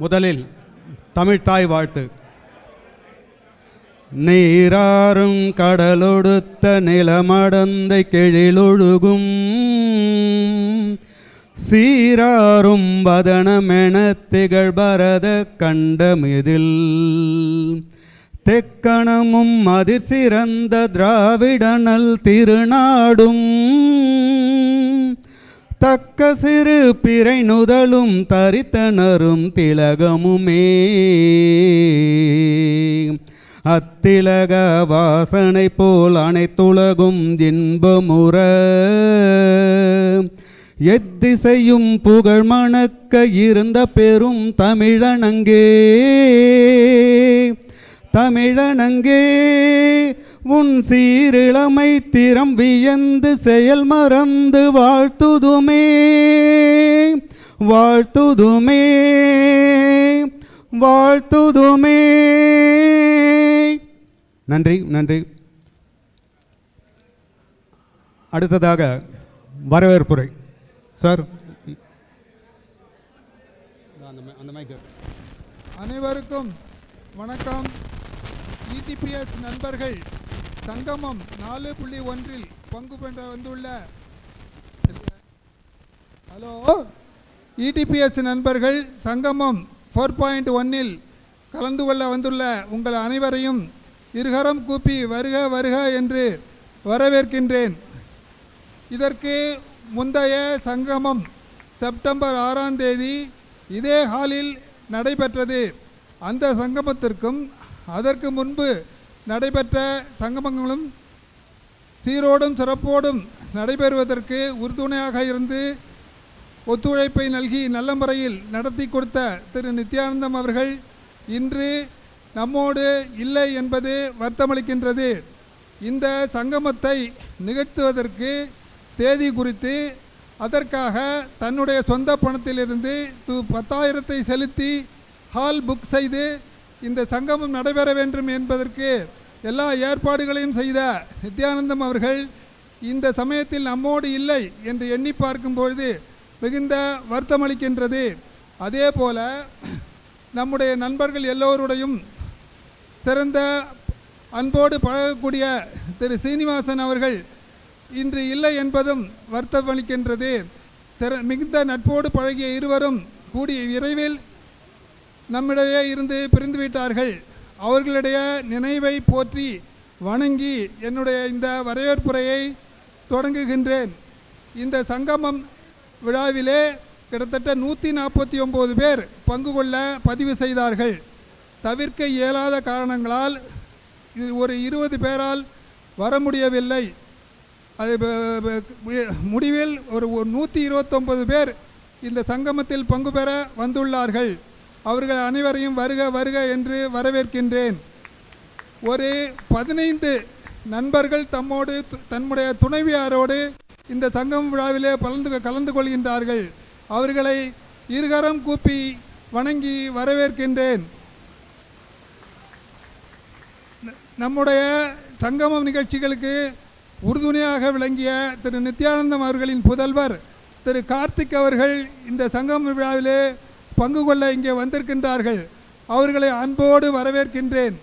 முதலில் தமிழ்த்தாய் வாழ்த்து. நீராறும் கடலொடுத்த நிலமடந்தை கெழிலொழுகும் சீராறும் வதனமென திகழ் பரத கண்டமிதில் தெக்கணமும் அதிர் சிறந்த திராவிடனல் திருநாடும் தக்க சிறு பிறை நுதலும் தரித்தனரும் திலகமுமே அத்திலக வாசனை போல் அனைத்துலகும் இன்பமுற எத்திசையும் புகழ் மணக்க இருந்த பெரும் தமிழனங்கே தமிழனங்கே உன் சீரிழமை திறம் வியந்து செயல் மறந்து வாழ்த்துதுமே வாழ்த்துதுமே வாழ்த்துதுமே. நன்றி நன்றி. அடுத்ததாக வரவேற்புரை சார். அனைவருக்கும் வணக்கம். இடிபிஎஸ் நண்பர்கள் சங்கமம் 4.1 பங்கு பெற வந்துள்ள இடிபிஎஸ் நண்பர்கள் சங்கமம் 4.1 கலந்து கொள்ள வந்துள்ள உங்கள் அனைவரையும் இருகரம் கூப்பி வருக வருக என்று வரவேற்கின்றேன். இதற்கு முந்தைய சங்கமம் செப்டம்பர் 6ஆம் தேதி இதே ஹாலில் நடைபெற்றது. அந்த சங்கமத்திற்கும் அதற்கு முன்பு நடைபெற்ற சங்கமங்களும் சீரோடும் சிறப்போடும் நடைபெறுவதற்கு உறுதுணையாக இருந்து ஒத்துழைப்பை நல்கி நல்ல முறையில் நடத்தி கொடுத்த திரு நித்யானந்தம் அவர்கள் இன்று நம்மோடு இல்லை என்பது வருத்தமளிக்கின்றது. இந்த சங்கமத்தை நிகழ்த்துவதற்கு தேதி குறித்து அதற்காக தன்னுடைய சொந்த பணத்திலிருந்து 10,000 செலுத்தி ஹால் புக் செய்து இந்த சங்கமம் நடைபெற வேண்டும் என்பதற்கு எல்லா ஏற்பாடுகளையும் செய்த நித்யானந்தம் அவர்கள் இந்த சமயத்தில் நம்மோடு இல்லை என்று எண்ணி பார்க்கும்பொழுது மிகுந்த வருத்தமளிக்கின்றது. அதே போல நம்முடைய நண்பர்கள் எல்லோருடையும் சிறந்த அன்போடு பழகக்கூடிய திரு சீனிவாசன் அவர்கள் இன்று இல்லை என்பதும் வருத்தமளிக்கின்றது. மிகுந்த நட்போடு பழகிய இருவரும் கூடிய விரைவில் நம்மிடையே இருந்து பிரிந்துவிட்டார்கள். அவர்களுடைய நினைவை போற்றி வணங்கி என்னுடைய இந்த வரவேற்புரையை தொடங்குகின்றேன். இந்த சங்கமம் விழாவிலே கிட்டத்தட்ட 149 பேர் பங்கு கொள்ள பதிவு செய்தார்கள். தவிர்க்க இயலாத காரணங்களால் ஒரு 20 பேரால் வர முடியவில்லை. அது முடிவில் ஒரு 129 பேர் இந்த சங்கமத்தில் பங்கு பெற வந்துள்ளார்கள். அவர்கள் அனைவரையும் வருக வருக என்று வரவேற்கின்றேன். ஒரு 15 நண்பர்கள் தம்முடைய துணைவியாரோடு இந்த சங்கம விழாவிலே கலந்து கொள்கின்றார்கள். அவர்களை இருகரம் கூப்பி வணங்கி வரவேற்கின்றேன். நம்முடைய சங்கமம் நிகழ்ச்சிகளுக்கு உறுதுணையாக விளங்கிய திரு நித்யானந்தம் அவர்களின் புதல்வர் திரு கார்த்திக் அவர்கள் இந்த சங்கம விழாவிலே பங்கு கொள்ள இங்கே வந்திருக்கின்றார்கள். அவர்களை அன்போடு வரவேற்கின்றேன்.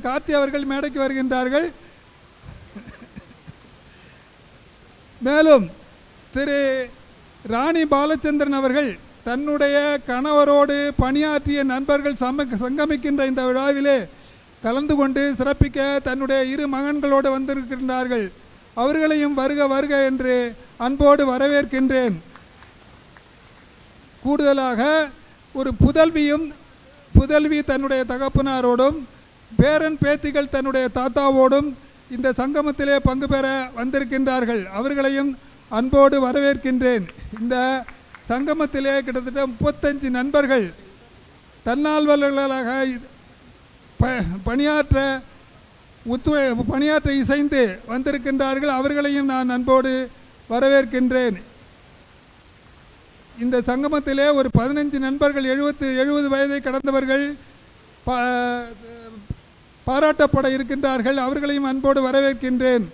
கார்த்தி அவர்கள் மேடைக்கு வருகின்றார்கள். மேலும் திரு ராணி பாலச்சந்திரன் அவர்கள் தன்னுடைய கணவரோடு பணியாற்றிய நண்பர்கள் சங்கமிக்கின்ற இந்த விழாவிலே கலந்து கொண்டு சிறப்பிக்க தன்னுடைய 2 மகன்களோடு வந்திருக்கின்றார்கள். அவர்களையும் வருக வருக என்று அன்போடு வரவேற்கின்றேன். கூடுதலாக ஒரு புதல்வி தன்னுடைய தகப்பனாரோடும் பேரன் பேத்திகள் தன்னுடைய தாத்தாவோடும் இந்த சங்கமத்திலே பங்கு பெற வந்திருக்கின்றார்கள். அவர்களையும் அன்போடு வரவேற்கின்றேன். இந்த சங்கமத்திலே கிட்டத்தட்ட 35 நண்பர்கள் தன்னால்வர்களாக பணியாற்ற இசைந்து வந்திருக்கின்றார்கள். அவர்களையும் நான் அன்போடு வரவேற்கின்றேன். இந்த சங்கமத்திலே ஒரு 15 நண்பர்கள் 70 வயதை கடந்தவர்கள் பாராட்டப்பட இருக்கின்றார்கள். அவர்களையும் அன்போடு வரவேற்கின்றேன்.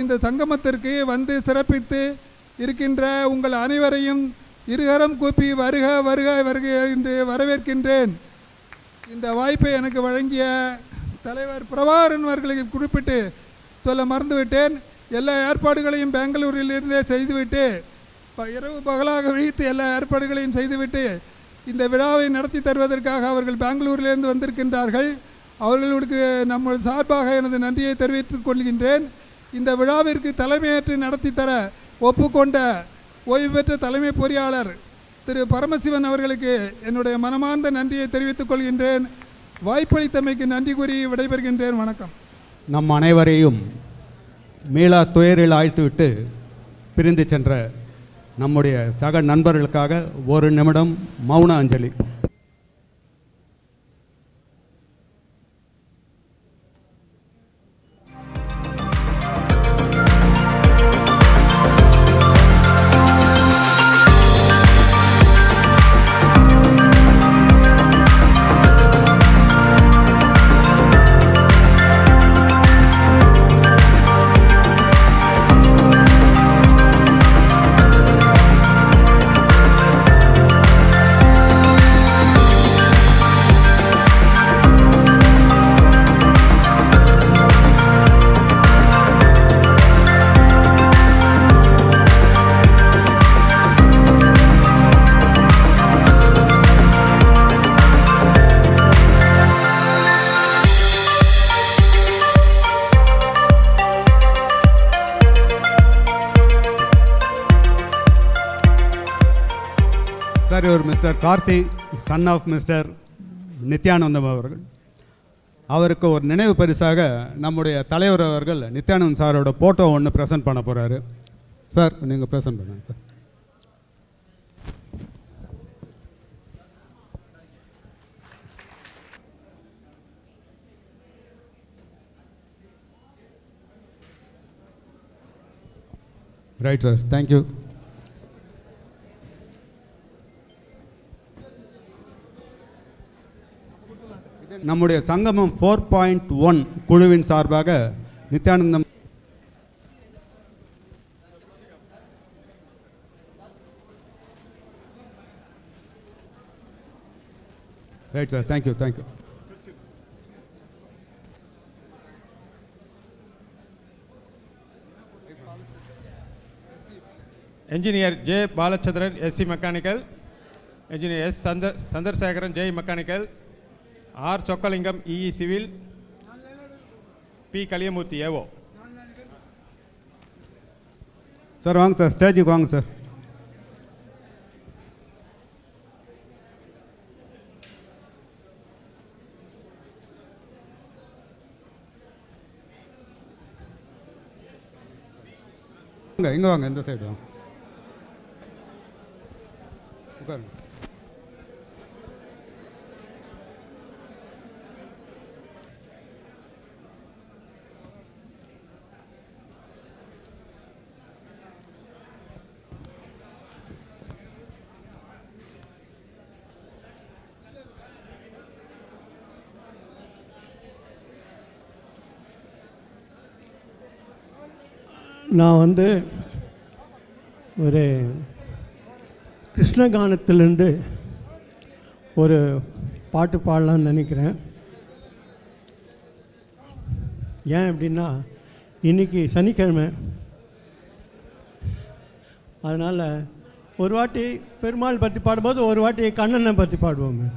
இந்த சங்கமத்திற்கு வந்து சிறப்பித்து இருக்கின்ற உங்கள் அனைவரையும் இருகரம் கூப்பி வருக வருக வருக என்று வரவேற்கின்றேன். இந்த வாய்ப்பை எனக்கு வழங்கிய தலைவர் பிரபாகரன் அவர்களை குறிப்பிட்டு சொல்ல மறந்துவிட்டேன். எல்லா ஏற்பாடுகளையும் பெங்களூரில் இருந்தே செய்துவிட்டு இரவு பகலாக விழித்து எல்லா ஏற்பாடுகளையும் செய்துவிட்டு இந்த விழாவை நடத்தி தருவதற்காக அவர்கள் பெங்களூரிலிருந்து வந்திருக்கின்றார்கள். அவர்களுக்கு நம்ம சார்பாக எனது நன்றியை தெரிவித்துக் கொள்கின்றேன். இந்த விழாவிற்கு தலைமையேற்று நடத்தி தர ஒப்புக்கொண்ட ஓய்வு பெற்ற தலைமை பொறியாளர் திரு பரமசிவன் அவர்களுக்கு என்னுடைய மனமார்ந்த நன்றியை தெரிவித்துக் கொள்கின்றேன். வாய்ப்பளித்தமைக்கு நன்றி கூறி விடைபெறுகின்றேன். வணக்கம். நம் அனைவரையும் மீளா துயரில் ஆழ்த்திவிட்டு பிரிந்து சென்ற நம்முடைய சக நண்பர்களுக்காக ஒரு நிமிடம் மௌன அஞ்சலி. சார், இவர் mister Karthi, son of mister Nithyanandam அவர்கள். அவருக்கு ஒரு நினைவு பரிசாக நம்முடைய தலைவர் அவர்கள் நித்யானந்த் சாரோட ஃபோட்டோ ஒன்று ப்ரெசென்ட் பண்ண போகிறாரு. சார், நீங்கள் ப்ரெசென்ட் பண்ணுங்க சார். Right sir, thank you. நம்முடைய சங்கமம் 4.1 குழுவின் சார்பாக Nithyanandam right sir, thank you thank you. Engineer J. Balachandran, SC Mechanical. Engineer S. Sandarsekaran, J. Mechanical. R. Chokkalingam, EE Civil. P. Kaliyamurthy, AO. Sir வாங்க சார், ஸ்டேஜுக்கு வாங்க சார். இங்கே வாங்க, இந்த சைடு வாங்க, உட்காருங்க. நான் ஒரு கிருஷ்ணகானத்திலேருந்து ஒரு பாட்டு பாடலான்னு நினைக்கிறேன். ஏன் அப்படின்னா இன்றைக்கி சனிக்கிழமை, அதனால் ஒரு வாட்டி பெருமாள் பற்றி பாடும்போது ஒரு வாட்டி கண்ணனை பற்றி பாடுவோமே.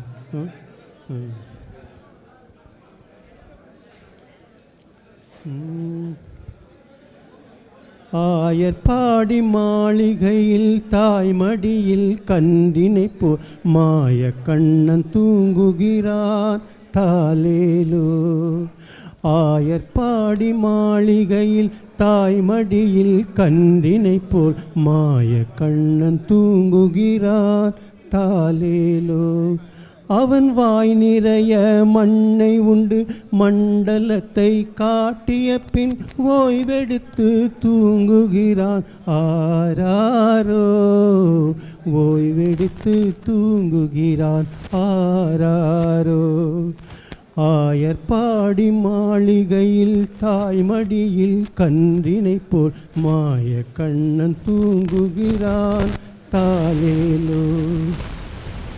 ஆயர்பாடி மாளிகையில் தாய்மடியில் கன்றினை போ மாய கண்ணன் தூங்குகிறான் தாலேலோ. ஆயர்பாடி மாளிகையில் தாய்மடியில் கன்றினை போல் மாய கண்ணன் தூங்குகிறான் தாலேலோ. அவன் வாய் நிறைய மண்ணை உண்டு மண்டலத்தை காட்டிய பின் ஓய்வெடுத்து தூங்குகிறான் ஆராரோ. ஓய்வெடுத்து தூங்குகிறான் ஆராரோ. ஆயர்பாடி மாளிகையில் தாய்மடியில் கன்றினை போல் மாய கண்ணன் தூங்குகிறான் தாலேலோ.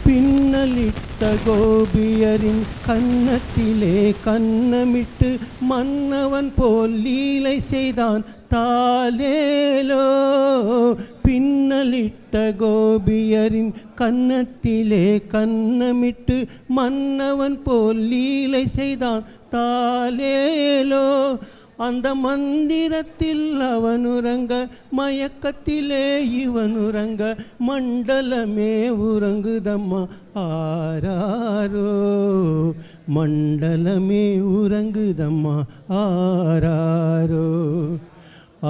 பின்னலிட்ட கோபியரின் கன்னத்திலே கன்னமிட்டு மன்னவன் போல் லீலை செய்தான் தாலேலோ. பின்னலிட்ட கோபியரின் கன்னத்திலே கன்னமிட்டு மன்னவன் போல் லீலை செய்தான் தாலேலோ. அந்த மந்திரத்தில் அவனுறங்க மயக்கத்திலே இவனுறங்க மண்டலமே உறங்குதம்மா ஆராரோ. மண்டலமே உறங்குதம்மா ஆராரோ.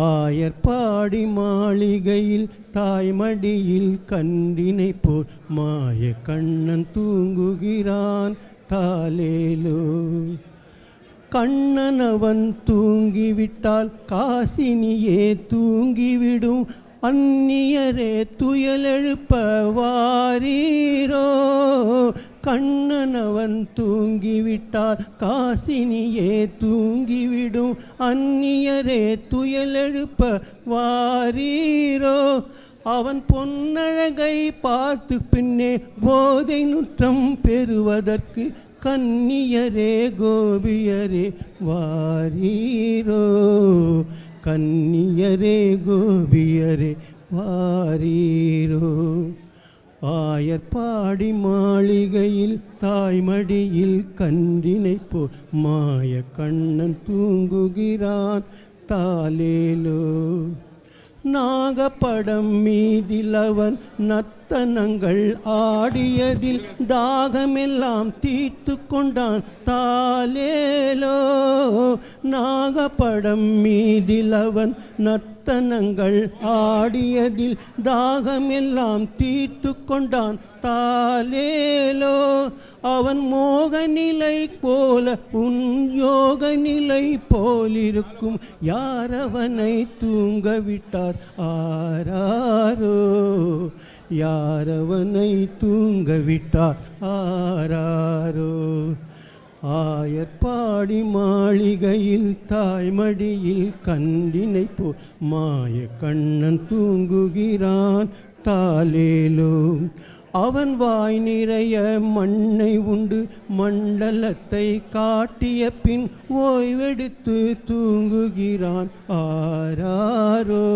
ஆயர்பாடி மாளிகையில் தாய்மடியில் கன்றினை போல் மாய கண்ணன் தூங்குகிறான் தாலேலோ. கண்ணனவன் தூங்கிவிட்டால் காசினியே தூங்கிவிடும். அந்நியரே துயலெழுப்ப வாரீரோ. கண்ணனவன் தூங்கிவிட்டால் காசினியே தூங்கிவிடும். அந்நியரே துயலெழுப்ப வாரீரோ. அவன் பொன்னழகை பார்த்து பின்னே போதை நுற்றம் பெறுவதற்கு கன்னியரே கோபியரே வாரீரோ. கன்னியரே கோபியரே வாரீரோ. ஆயர்பாடி மாளிகையில் தாய்மடியில் கன்றினை போல் மாய கண்ணன் தூங்குகிறான் தாலேலோ. நாகப்படம் மீதில் அவன் நர்த்தனங்கள் ஆடியதில் தாகமெல்லாம் தீர்த்து கொண்டான் தாலேலோ. நாகப்படம் மீதில் அவன் நர்த்தனங்கள் ஆடியதில் தாகமெல்லாம் தீர்த்து கொண்டான் தாலேலோ. அவன் மோக நிலை போல உன் யோக நிலை போலிருக்கும். யாரவனை தூங்க விட்டார் ஆராரோ. யாரவனை தூங்க விட்டார் ஆராரோ. ஆயர்பாடி மாளிகையில் தாய்மடியில் கன்றினை போல் மாய கண்ணன் தூங்குகிறான் தாலேலோ. அவன் வாய் நிறைய மண்ணை உண்டு மண்டலத்தை காட்டிய பின் ஓய்வெடுத்து தூங்குகிறான் ஆராரோ.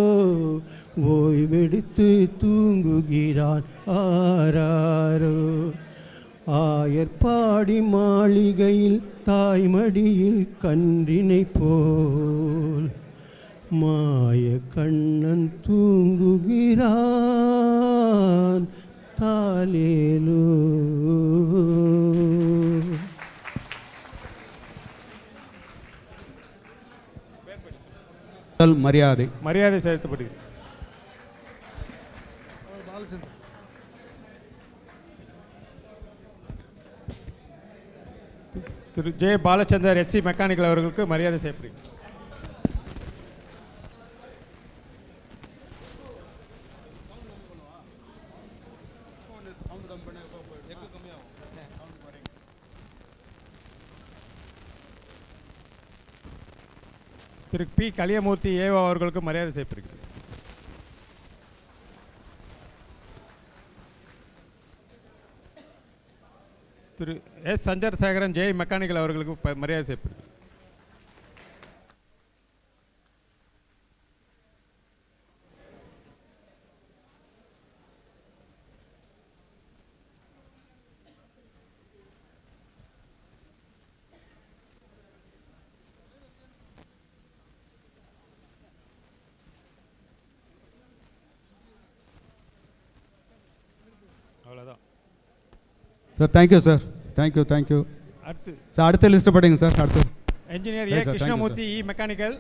ஓய்வெடுத்து தூங்குகிறான் ஆராரோ. ஆயர்பாடி மாளிகையில் தாய்மடியில் கன்றினை போல் மாய கண்ணன் தூங்குகிறான் தாலேலோ. மரியாதை மரியாதை செலுத்தப்படுகிறது. திரு ஜே பாலச்சந்தர் HC மெக்கானிக்கல் அவர்களுக்கு மரியாதை செய்யப்படுகிறது. திரு பி கலியமூர்த்தி ஏவா அவர்களுக்கு மரியாதை செய்யப்படுகிறது. திரு எஸ் சந்திரசேகரன் ஜே மெக்கானிக்கல் அவர்களுக்கு மரியாதை செய்யப்படுகிறது. அவ்வளோதான் sir. Thank you sir. Thank you thank you. அடுத்து சார் அடுத்த லிஸ்ட்டு படிங்க சார். அடுத்து engineer A Krishnamurthy E mechanical,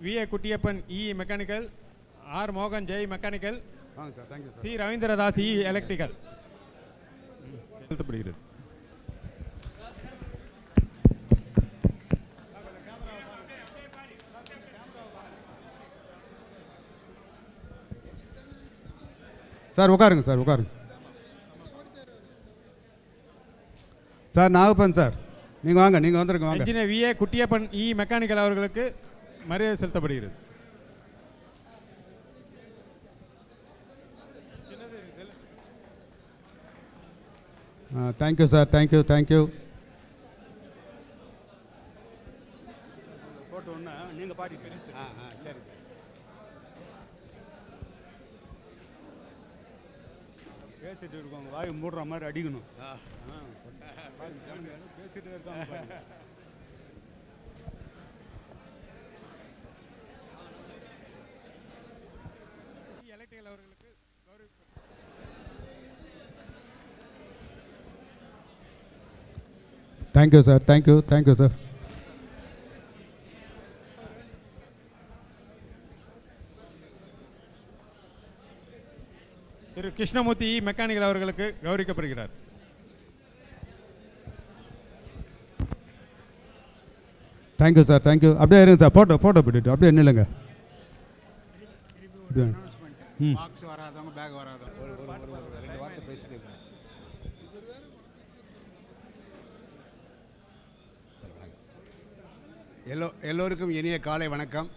VA Kuttiyappan E mechanical, R மோகன் ஜெய் மெக்கானிக்கல், வாங்க sir. Thank you sir. C Ravindradas E electrical செலுத்தப்படுகிறது. சார் உட்காருங்க சார். உட்காருங்க சார் நாகப்பன் சார், நீங்கள் வாங்க, நீங்கள் வந்துருங்க வாங்க. Engineer VA Kuttiyappan E mechanical அவர்களுக்கு மரியாதை செலுத்தப்படுகிறது. Thank you sir, thank you thank you. போட்டு ஒன்று நீங்கள் பாடிட்டு சரி. பேசிட்டு இருக்கோங்க, வாய் மூடுற மாதிரி அடிக்கணும். பேசிட்டு இருக்காங்க. எலக்ட்ரிக்கல் அவர்களுக்கு thank you sir, thank you thank you sir. திரு கிருஷ்ணமூர்த்தி இ மெக்கானிக்கல் அவர்களுக்கு கௌரவிக்கப்படுகிறார். Thank you sir, thank you. அப்படியே இருங்க சார், ஃபோட்டோ போட்டுட்டு அப்படியே நில்லுங்க. பாக்ஸ் வராதவங்க பேக் வராதவங்க ஒரு 2 வார்த்தை பேசிட்டு இருக்கேன். எல்லோருக்கும் இனிய காலை வணக்கம்.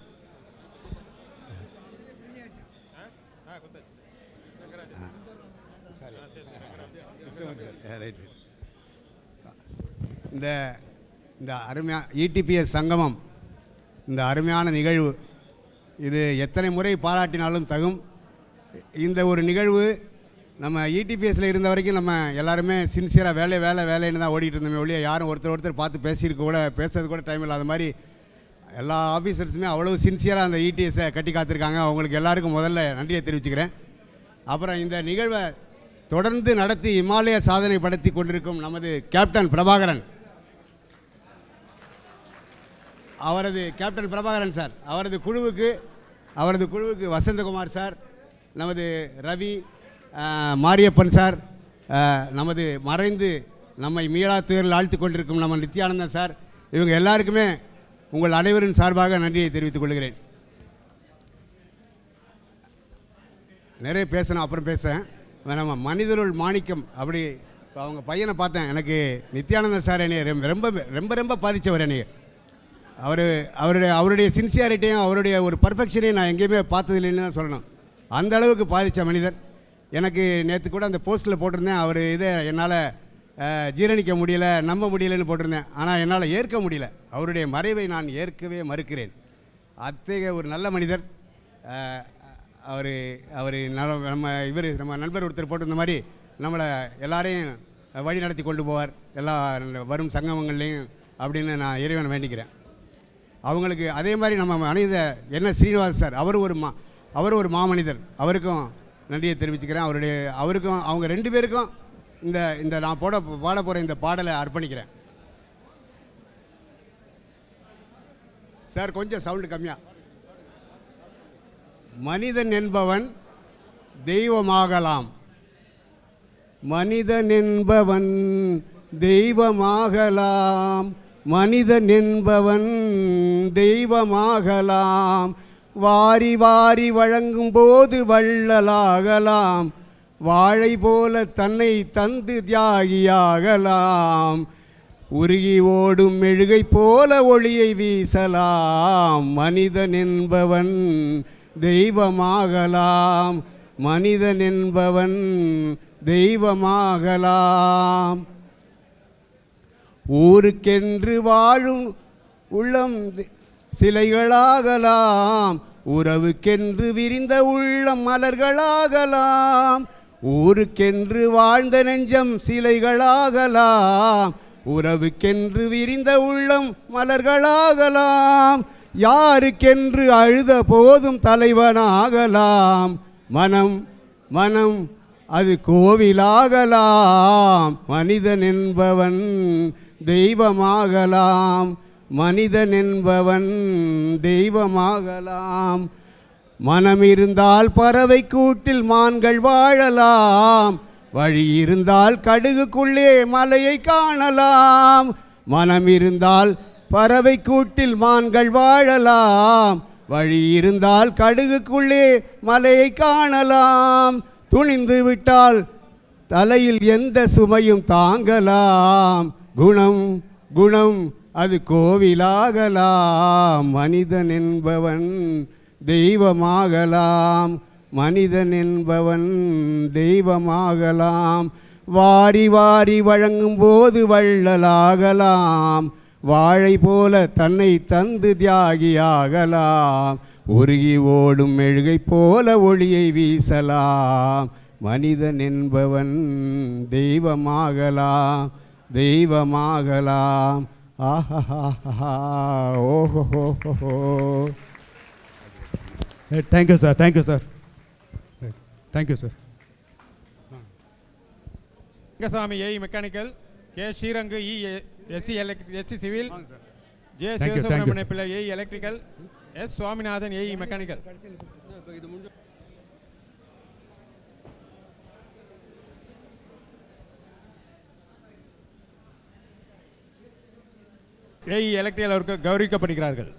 இந்த அருமையான இடிபிஎஸ் சங்கமம், இந்த அருமையான நிகழ்வு, இது எத்தனை முறை பாராட்டினாலும் தகும். இந்த ஒரு நிகழ்வு நம்ம இடிபிஎஸ்சில் இருந்த வரைக்கும் நம்ம எல்லாருமே சின்சியராக வேலைன்னு தான் ஓடிட்டு இருந்தோமே ஒழிய யாரும் ஒருத்தர் பார்த்து பேசுறது கூட டைம் இல்லாத மாதிரி எல்லா ஆஃபீஸர்ஸுமே அவ்வளோ சின்சியராக அந்த இடிஎஸ்ஸை கட்டி காத்திருக்காங்க. அவங்களுக்கு எல்லாருக்கும் முதல்ல நன்றியை தெரிவிச்சுக்கிறேன். அப்புறம் இந்த நிகழ்வை தொடர்ந்து நடத்தி இமாலய சாதனை படுத்தி கொண்டிருக்கும் நமது கேப்டன் பிரபாகரன் சார், அவரது குழுவுக்கு வசந்தகுமார் சார், நமது ரவி, மாரியப்பன் சார், நமது மறைந்து நம்மை மீளா துயரில் ஆழ்த்தி கொண்டிருக்கும் நம்ம நித்யானந்தன் சார், இவங்க எல்லாருக்குமே உங்கள் அனைவரின் சார்பாக நன்றியை தெரிவித்துக் கொள்கிறேன். நிறைய பேசணும், அப்புறம் பேசுகிறேன். நம்ம மனிதருள் மாணிக்கம், அப்படி அவங்க பையனை பார்த்தேன். எனக்கு நித்யானந்தன் சார் என்னை ரொம்ப ரொம்ப ரொம்ப பாதித்தவர். என்னைய அவருடைய சின்சியாரிட்டியும் அவருடைய ஒரு பர்ஃபெக்ஷனையும் நான் எங்கேயுமே பார்த்ததில்லைன்னு தான் சொல்லணும். அந்த அளவுக்கு பாதித்த மனிதர். எனக்கு நேற்று கூட அந்த போஸ்ட்டில் போட்டிருந்தேன், அவர் இதை என்னால் ஜீரணிக்க முடியல, நம்ப முடியலன்னு போட்டிருந்தேன். ஆனால் என்னால் ஏற்க முடியல. அவருடைய மறைவை நான் ஏற்கவே மறுக்கிறேன். அத்தகைய ஒரு நல்ல மனிதர். நம்ம நண்பர் ஒருத்தர் போட்டிருந்த மாதிரி நம்மளை எல்லாரையும் வழி நடத்தி கொண்டு போவார் எல்லா வரும் சங்கமங்கள்லேயும் அப்படின்னு நான் இறைவனை வேண்டிக்கிறேன். அவங்களுக்கு அதே மாதிரி நம்ம மனித என்ன ஸ்ரீனிவாஸ் சார், அவர் ஒரு மாமனிதர். அவருக்கும் நன்றியை தெரிவிச்சுக்கிறேன். அவருக்கும் அவங்க 2 பேருக்கும் இந்த நான் பாட போகிற இந்த பாடலை அர்ப்பணிக்கிறேன். சார் கொஞ்சம் சவுண்டு கம்மியாக. மனிதன் என்பவன் தெய்வமாகலாம், மனிதன் என்பவன் தெய்வமாகலாம், மனிதன் என்பவன் தெய்வமாகலாம், வாரி வாரி வழங்கும் போது வள்ளலாகலாம், வாழை போல தன்னை தந்து தியாகியாகலாம், உருகி ஓடும் மெழுகை போல ஒளியை வீசலாம், மனிதன் என்பவன் தெய்வமாகலாம், மனிதன் என்பவன் தெய்வமாகலாம். ஊருக்கென்று வாழும் உள்ளம் சிலைகளாகலாம், உறவுக்கென்று விரிந்த உள்ளம் மலர்களாகலாம், ஊருக்கென்று வாழ்ந்த நெஞ்சம் சிலைகளாகலாம், உறவுக்கென்று விரிந்த உள்ளம் மலர்களாகலாம், யாருக்கென்று அழுத போதும் தலைவனாகலாம், மனம் அது கோவிலாகலாம், மனிதன் என்பவன் தெய்வமாகலாம், மனிதன் என்பவன் தெய்வமாகலாம். மனம் இருந்தால் பறவை கூட்டில் மான்கள் வாழலாம், வழி இருந்தால் கடுகுக்குள்ளே மலையை காணலாம், மனம் இருந்தால் பறவை கூட்டில் மான்கள் வாழலாம், வழி இருந்தால் கடுகுக்குள்ளே மலையை காணலாம், துணிந்து விட்டால் தலையில் எந்த சுமையும் தாங்கலாம், குணம் குணம் அது கோவிலாகலாம், மனிதன் என்பவன் தெய்வமாகலாம், மனிதன் என்பவன் தெய்வமாகலாம். வாரி வாரி வழங்கும் போது வள்ளலாகலாம், வாழை போல தன்னை தந்து தியாகியாகலாம், உருகி ஓடும் மெழுகை போல ஒளியை வீசலாம், மனிதன் என்பவன் தெய்வமாகலாம், தெய்வமாகலாம். ஆஹா ஓஹோ. Thank you sir, thank you sir, thank you sir. Rangasamy AE mechanical, K Srirangu SC civil, J Thank you, Sivasubramania Pillai AE electrical, S Swaminathan AE mechanical. AE electrical அவர்கள் கௌரவிக்கப்படுகிறார்கள்.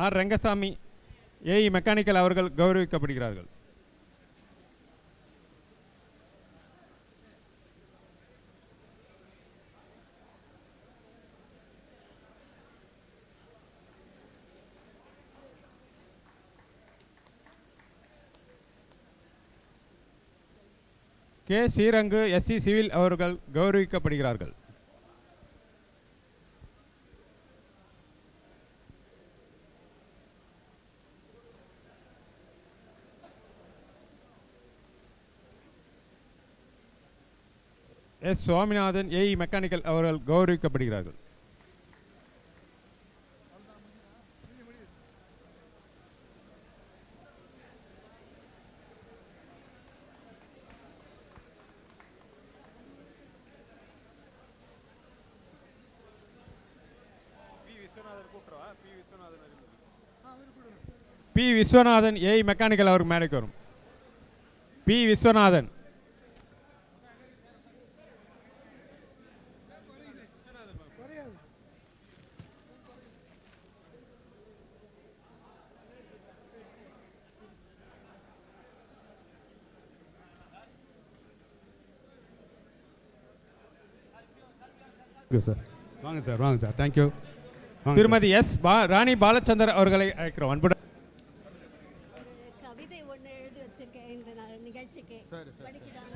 ஆர் ரங்கசாமி ஏஇ மெக்கானிக்கல் அவர்கள் கௌரவிக்கப்படுகிறார்கள். கே ஸ்ரீரங்கு எஸ்சி சிவில் அவர்கள் கௌரவிக்கப்படுகிறார்கள். எஸ் சுவாமிநாதன் ஏஇ மெக்கானிக்கல் அவர்கள் கௌரவிக்கப்படுகிறார்கள். பி விஸ்வநாதன் ஏஇ மெக்கானிக்கல் அவருக்கு மேடைக்கு வரும். பி விஸ்வநாதன். சார் வாங்க சார், வாங்க சார், தேங்க்யூ. திருமதி எஸ் ராணி பாலச்சந்தர் அவர்களை அழைக்கிறோம் அன்புடன். கவிதை ஒன்று எழுதி வச்சிருக்கேன் இந்த நிகழ்ச்சிக்கு. படிக்கிறாங்க.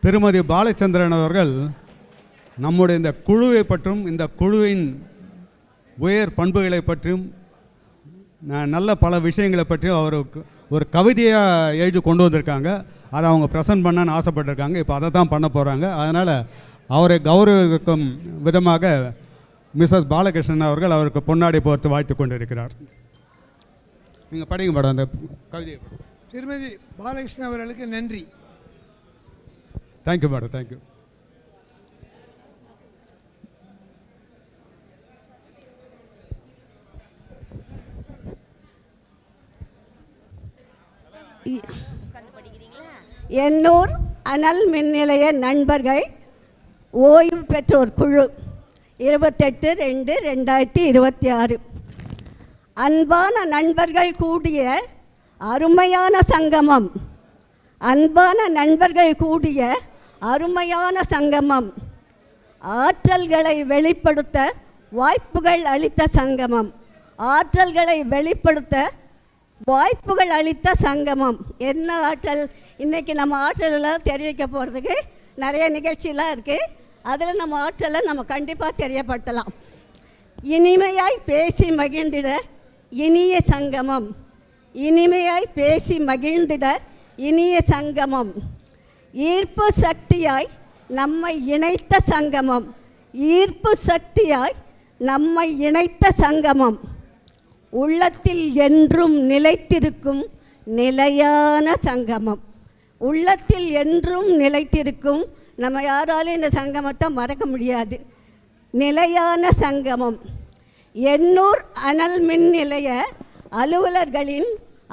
திருமதி பாலச்சந்திரன் அவர்கள் நம்முடைய இந்த குழுவை பற்றும் இந்த குழுவின் உயர் பண்புகளை பற்றியும் நல்ல பல விஷயங்களை பற்றியும் அவர் ஒரு கவிதையாக எழுதி கொண்டு வந்திருக்காங்க. அதை அவங்க ப்ரெசன்ட் பண்ணணும்னு ஆசைப்பட்டிருக்காங்க. இப்போ அதை தான் பண்ண போகிறாங்க. அதனால் அவரை கௌரவிக்கும் விதமாக மிஸ்ஸஸ் பாலகிருஷ்ணன் அவர்கள் அவருக்கு பொன்னாடை போர்த்து வாழ்த்து கொண்டிருக்கிறார். நீங்கள் படிங்க மேடம் அந்த கவிதையை. திருமதி பாலகிருஷ்ணன் அவர்களுக்கு நன்றி. Thank you madam, thank you. எண்ணூர் அனல் மின் நிலைய நண்பர்கள் ஓய்வு பெற்றோர் குழு 28/2/2026. அன்பான நண்பர்கள் கூடிய அருமையான சங்கமம், அன்பான நண்பர்கள் கூடிய அருமையான சங்கமம், ஆற்றல்களை வெளிப்படுத்த வாய்ப்புகள் அளித்த சங்கமம், ஆற்றல்களை வெளிப்படுத்த வாய்ப்புகள் அளித்த சங்கமம். என்ன ஆற்றல்? இன்றைக்கி நம்ம ஆற்றலெல்லாம் தெரிவிக்க போகிறதுக்கு நிறைய நிகழ்ச்சியெலாம் இருக்குது. அதில் நம்ம ஆற்றலை நம்ம கண்டிப்பாக தெரியப்படுத்தலாம். இனிமையாய் பேசி மகிழ்ந்திட இனிய சங்கமம், இனிமையாய் பேசி மகிழ்ந்திட இனிய சங்கமம், ஈர்ப்பு சக்தியாய் நம்மை இணைத்த சங்கமம், ஈர்ப்பு சக்தியாய் நம்மை இணைத்த சங்கமம், உள்ளத்தில் என்றும் நிலைத்திருக்கும் நிலையான சங்கமம், உள்ளத்தில் என்றும் நிலைத்திருக்கும். நம்ம யாராலும் இந்த சங்கமத்தை மறக்க முடியாது. நிலையான சங்கமம். எண்ணூர் அனல் மின் நிலைய அலுவலர்களின்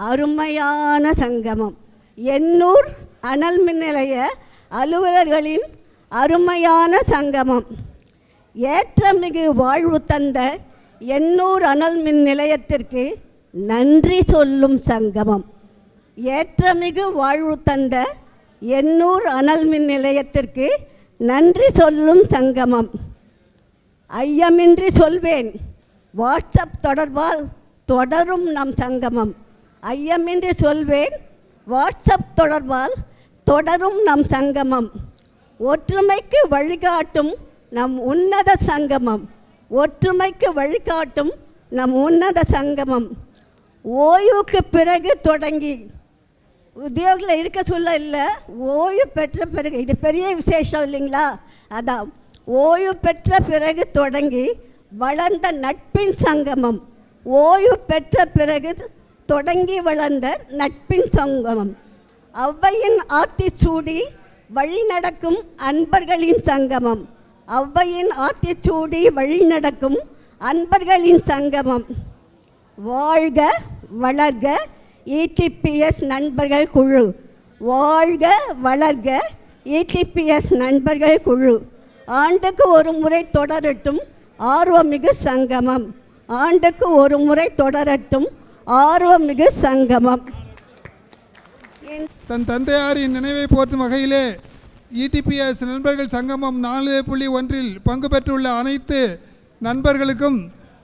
அருமையான சங்கமம், எண்ணூர் அனல் மின் நிலைய அலுவலர்களின் அருமையான சங்கமம். ஏற்றமிகு வாழ்வு தந்த எண்ணூர் அனல் மின் நிலையத்திற்கு நன்றி சொல்லும் சங்கமம். ஏற்றமிகு வாழ்வு தந்த எண்ணூர் அனல் மின் நிலையத்திற்கு நன்றி சொல்லும் சங்கமம். ஐயமின்றி சொல்வேன், வாட்ஸ்அப் தொடர்பால் தொடரும் நம் சங்கமம். ஐயமின்றி சொல்வேன், வாட்ஸ்அப் தொடர்பால் தொடரும் நம் சங்கமம். ஒற்றுமைக்கு வழிகாட்டும் நம் உன்னத சங்கமம். ஒற்றுமைக்கு வழிகாட்டும் நம் உன்னத சங்கமம். ஓய்வுக்கு பிறகு தொடங்கி, உத்தியோகத்தில் இருக்க சொல்ல இல்லை, ஓய்வு பெற்ற பிறகு, இது பெரிய விசேஷம் இல்லைங்களா? அதான் ஓய்வு பெற்ற பிறகு தொடங்கி வளர்ந்த நட்பின் சங்கமம். ஓய்வு பெற்ற பிறகு தொடங்கி வளர்ந்த நட்பின் சங்கமம். ஔவையின் ஆத்திச்சூடி வழி நடக்கும் அன்பர்களின் சங்கமம். ஔவையின் ஆத்திச்சூடி வழி நடக்கும் அன்பர்களின் சங்கமம். வாழ்க வளர்க ETPS நண்பர்கள் குழு. வாழ்க வளர்க ETPS நண்பர்கள் குழு. ஆண்டுக்கு ஒரு முறை தொடரட்டும் ஆர்வமிகு சங்கமம். ஆண்டுக்கு ஒரு முறை தொடரட்டும் ஆர்வமிகு சங்கமம். தன் தந்தையாரின் நினைவை போற்றும் வகையிலே ETPS நண்பர்கள் சங்கமம் 4.1 பங்கு பெற்றுள்ள அனைத்து நண்பர்களுக்கும்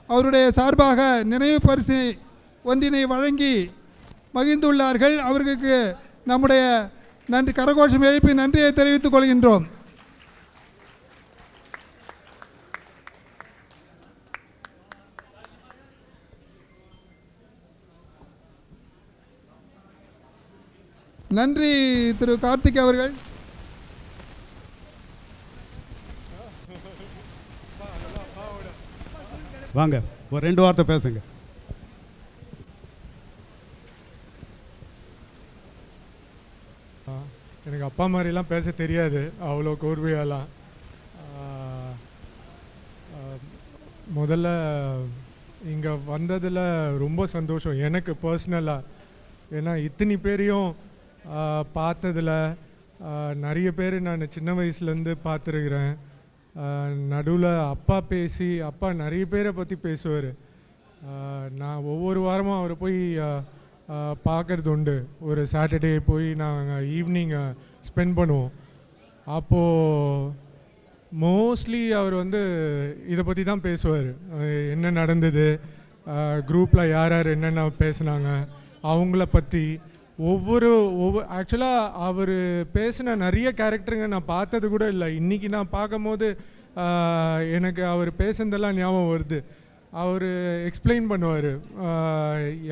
அவருடைய சார்பாக நினைவு பரிசு ஒன்றினை வழங்கி மகிழ்ந்துள்ளார்கள். அவர்களுக்கு நம்முடைய நன்றி கரகோஷம் எழுப்பி நன்றியை தெரிவித்துக் கொள்கின்றோம். நன்றி திரு கார்த்திக் அவர்கள். வாங்க, ஒரு 2 வார்த்தை பேசுங்க. எனக்கு அப்பா மாதிரிலாம் பேச தெரியாது, அவ்வளோ கோர்வையாலாம். முதல்ல இங்கே வந்ததில் ரொம்ப சந்தோஷம் எனக்கு பர்சனலாக. ஏன்னா இத்தனை பேரையும் பார்த்ததில் நிறைய பேர் நான் சின்ன வயசுலேருந்து பார்த்துருக்குறேன். நடுவில் அப்பா நிறைய பேரை பற்றி பேசுவார். நான் ஒவ்வொரு வாரமும் அவரை போய் பார்க்குறது உண்டு. ஒரு சாட்டர்டே போய் நாங்கள் ஈவினிங் ஸ்பெண்ட் பண்ணுவோம். அப்போது மோஸ்ட்லி அவர் இதை பற்றி தான் பேசுவார். என்ன நடந்தது, குரூப்பில் யார் யார் என்னென்ன பேசுனாங்க அவங்கள பற்றி. ஆக்சுவலாக அவர் பேசின நிறைய கேரக்டருங்க நான் பார்த்தது கூட இல்லை. இன்றைக்கி நான் பார்க்கும்போது எனக்கு அவர் பேசுனதெல்லாம் ஞாபகம் வருது. அவர் எக்ஸ்பிளைன் பண்ணுவார்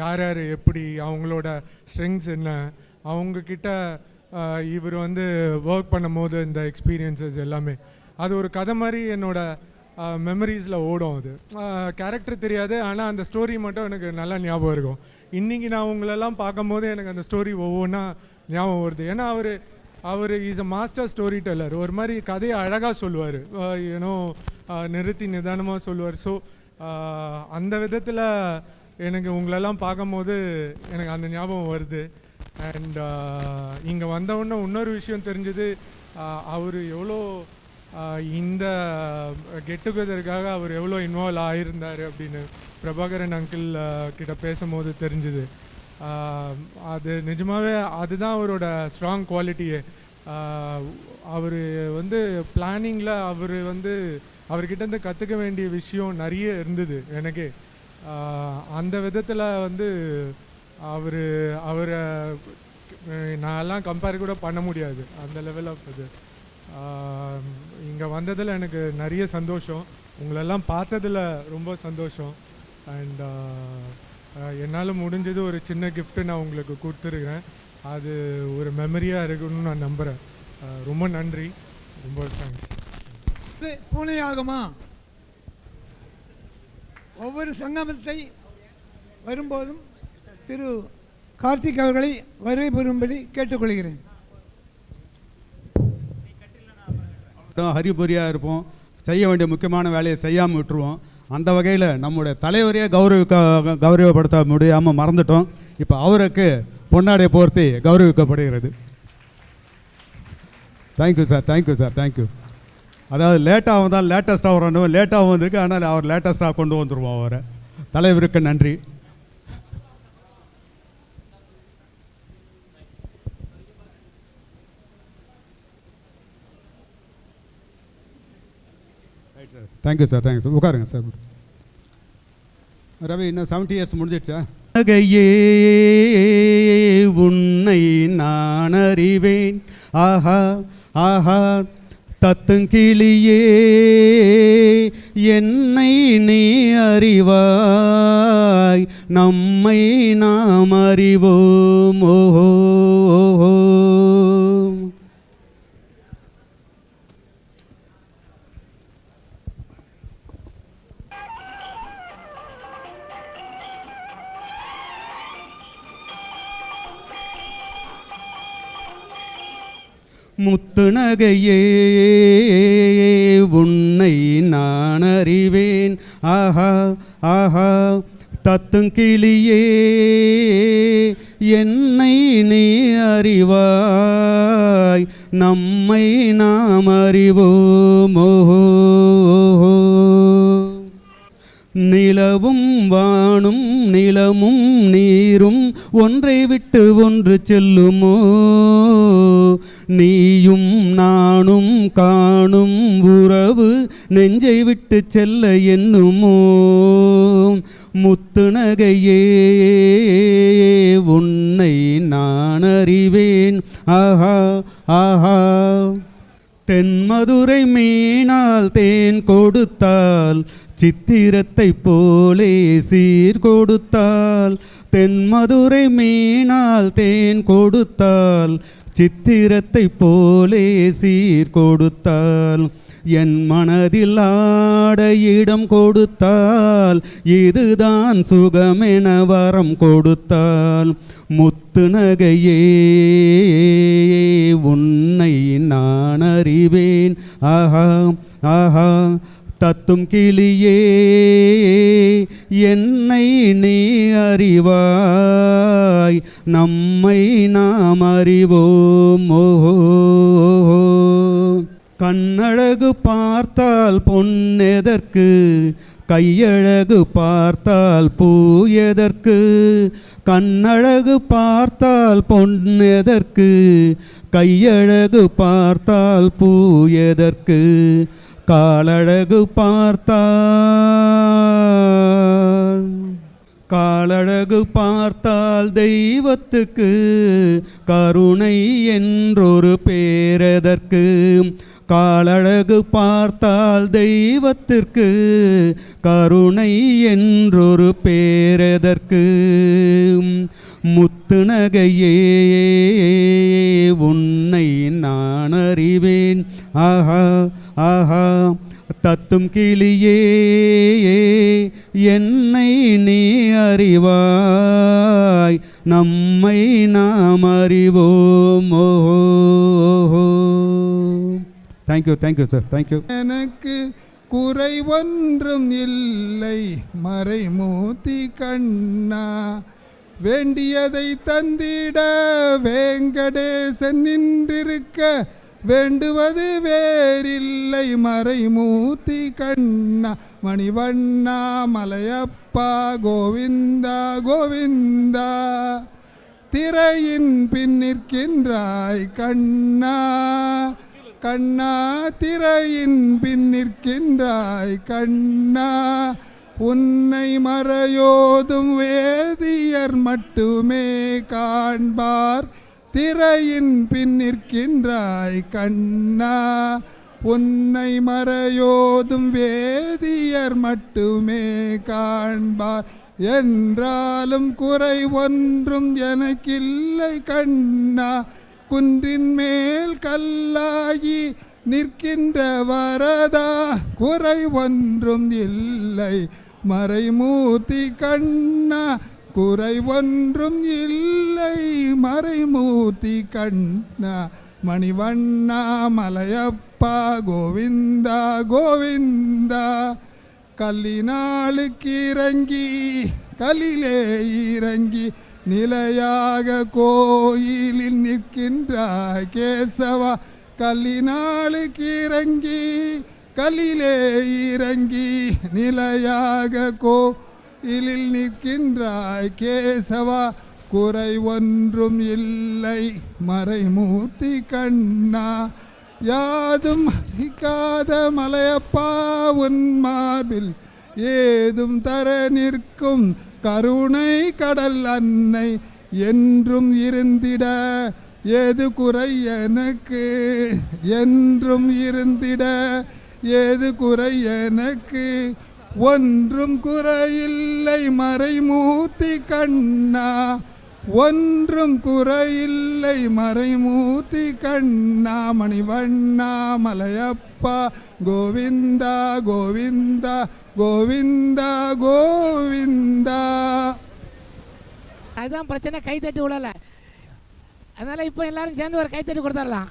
யார் யார் எப்படி, அவங்களோட ஸ்ட்ரெங்க்ஸ் என்ன, அவங்கக்கிட்ட இவர் ஒர்க் பண்ணும் போது இந்த எக்ஸ்பீரியன்ஸஸ் எல்லாமே அது ஒரு கதை மாதிரி என்னோடய மெமரிஸில் ஓடும். அது கேரக்டர் தெரியாது, ஆனால் அந்த ஸ்டோரி மட்டும் எனக்கு நல்லா ஞாபகம் இருக்கும். இன்றைக்கி நான் உங்களெல்லாம் பார்க்கும்போது எனக்கு அந்த ஸ்டோரி ஒவ்வொன்றா ஞாபகம் வருது. ஏன்னா அவர் is a master story teller. ஒரு மாதிரி கதையை அழகாக சொல்லுவார், ஏன்னோ நிறுத்தி நிதானமாக சொல்லுவார். ஸோ அந்த விதத்தில் எனக்கு உங்களெல்லாம் பார்க்கும்போது எனக்கு அந்த ஞாபகம் வருது. அண்ட் இங்கே வந்தவுடனே இன்னொரு விஷயம் தெரிஞ்சது, அவர் எவ்வளோ இந்த கெட் டுகெதருக்காக அவர் எவ்வளோ இன்வால்வ் ஆகியிருந்தார் அப்படின்னு பிரபாகரன் அங்கிள் கிட்ட பேசும்போது தெரிஞ்சுது. அது நிஜமாகவே அதுதான் அவரோட ஸ்ட்ராங் குவாலிட்டியே. அவர் பிளானிங்கில் அவர்கிட்டேருந்து கற்றுக்க வேண்டிய விஷயம் நிறைய இருந்தது எனக்கு. அந்த விதத்தில் அவரை நான்லாம் கம்பேர் கூட பண்ண முடியாது அந்த லெவல் ஆஃப் இது. இங்கே வந்ததில் எனக்கு நிறைய சந்தோஷம், உங்களெல்லாம் பார்த்ததில் ரொம்ப சந்தோஷம். அண்ட் என்னால் முடிஞ்சது ஒரு சின்ன கிஃப்ட்டு நான் உங்களுக்கு கொடுத்துருக்கிறேன். அது ஒரு மெமரியாக இருக்கணும்னு நான் நம்புகிறேன். ரொம்ப நன்றி, ரொம்ப தேங்க்ஸ். பூனையாகுமா? ஒவ்வொரு சங்கமத்தை வரும்போதும் திரு கார்த்திக் அவர்களை வருகை பெறும்படி கேட்டுக்கொள்கிறேன். ஹரிபுரியாக இருப்போம், செய்ய வேண்டிய முக்கியமான வேலையை செய்யாமல் விட்டுருவோம். அந்த வகையில் நம்முடைய தலைவரையே கௌரவப்படுத்த முடியாமல் மறந்துட்டோம். இப்போ அவருக்கு பொன்னாடை போர்த்தி கௌரவிக்கப்படுகிறது. Thank you sir, thank you sir, thank you. அதாவது லேட்டாக வந்தால் லேட்டஸ்ட்டாக வரணும், லேட்டாக வந்திருக்கு, ஆனால் அவர் லேட்டஸ்ட்டாக கொண்டு வந்துடுவோம் அவரை. தலைவருக்கு நன்றி. Thank you sir, thank you sir. உட்காருங்க சார். ரவி, இன்னும் 70 இயர்ஸ் முடிஞ்சிடுச்சா? நகையே உன்னை நான் அறிவேன், ஆஹா ஆஹா தத்துங்கிளியே என்னை நீ அறிவாய், நம்மை நாம் அறிவோம். ஓஹோ ஓஹோ. முத்து நகையே உன்னை நான் அறிவேன், ஆஹா ஆஹா தத்துங்கிளியே என்னை நீ அறிவாய், நம்மை நாம் அறிவோம். ஓஹோ ஓஹோ. நிலவும் வானும் நிலமும் நீரும் ஒன்றை விட்டு ஒன்று செல்லுமோ, நீயும் நானும் காணும் உறவு நெஞ்சை விட்டு செல்ல எண்ணுமோ. முத்து நகையே உன்னை நான் அறிவேன், ஆஹா ஆஹா. தென்மதுரை மீனால் தேன் கொடுத்தால், சித்திரத்தை போலே சீர் கொடுத்தால், தென்மதுரை மீனால் தேன் கொடுத்தால், சித்திரத்தை போலே சீர் கொடுத்தால், என் மனதில் ஆட இடம் கொடுத்தால், இதுதான் சுகமென வரம் கொடுத்தால், முத்து நகையே உன்னை நான் அறிவேன், ஆஹா ஆஹா தத்தும் கிளியே என்னை நீ அறிவாய், நம்மை நாம் அறிவோம். ஓஹோ. கண்ணழகு பார்த்தால் பொன்னெதற்கு, கையழகு பார்த்தால் பூ எதற்கு, கண்ணழகு பார்த்தால் பொன்னெதற்கு, கையழகு பார்த்தால் பூ எதற்கு, காலழகு பார்த்தால், காலழகு பார்த்தால் தெய்வத்துக்கு கருணை என்றொரு பேரெதற்கு, காலழகு பார்த்தால் தெய்வத்திற்கு கருணை என்றொரு பேரெதற்கு. முத்து நகையே உன்னை நான் அறிவேன், ஆஹா ஆஹா தத்தும் கிளியே என்னை நீ அறிவாய், நம்மை நாம் அறிவோம். ஓஹோ. Thank you, thank you sir, thank you. எனக்கு குறை ஒன்றும் இல்லை மறைமூர்த்தி கண்ணா, வேண்டியதை தந்திட வேங்கடேசன் நின்றிருக்க, வேண்டுவது வேறில்லை மறைமூர்த்தி கண்ணா. மணிவண்ணா மலையப்பா கோவிந்தா கோவிந்தா, திரையின் பின் நிற்கின்றாய் கண்ணா கண்ணா, திரையின் பின் நிற்கின்றாய் கண்ணா. உன்னை மறையோதும் வேதியர் மட்டுமே காண்பார், திரையின் பின் நிற்கின்றாய் கண்ணா. உன்னை மறையோதும் வேதியர் மட்டுமே காண்பார், என்றாலும் குறை ஒன்றும் எனக்கில்லை கண்ணா. குன்றின் மேல் கல்லாகி நிற்கின்ற வரதா, குறை ஒன்றும் இல்லை மறைமூர்த்தி கண்ணா, குறை ஒன்றும் இல்லை மறைமூர்த்தி கண்ணா. மணிவண்ணா மலையப்பா கோவிந்தா கோவிந்தா, கல்லினாளுக்கு இறங்கி கலிலே இறங்கி நிலையாக கோயிலில் நிற்கின்றாய் கேசவா, கல்லினாளுக்கு இறங்கி கல்லிலே இறங்கி நிலையாக கோயிலில் நிற்கின்றாய் கேசவா, குறை ஒன்றும் இல்லை மறைமூர்த்தி கண்ணா. யாதும் அறிக்காத மலையப்பா உன் மார்பில் ஏதும் தர நிற்கும் கருணை கடல் அன்னை என்றும் இருந்திட ஏது குறை எனக்கு, என்றும் இருந்திட ஏது குறை எனக்கு, ஒன்றும் குறையில்லை மறைமூர்த்தி கண்ணா, ஒன்றும் குறையில்லை மறைமூர்த்தி கண்ணா. மணிவண்ணா மலையப்பா கோவிந்தா கோவிந்தா கோவிந்தா கோவிந்தா. அதுதான் பிரச்சனை, கைத்தட்டி விடலை. அதனால் இப்போ எல்லாரும் சேர்ந்து ஒரு கைத்தட்டி கொடுத்துடலாம்.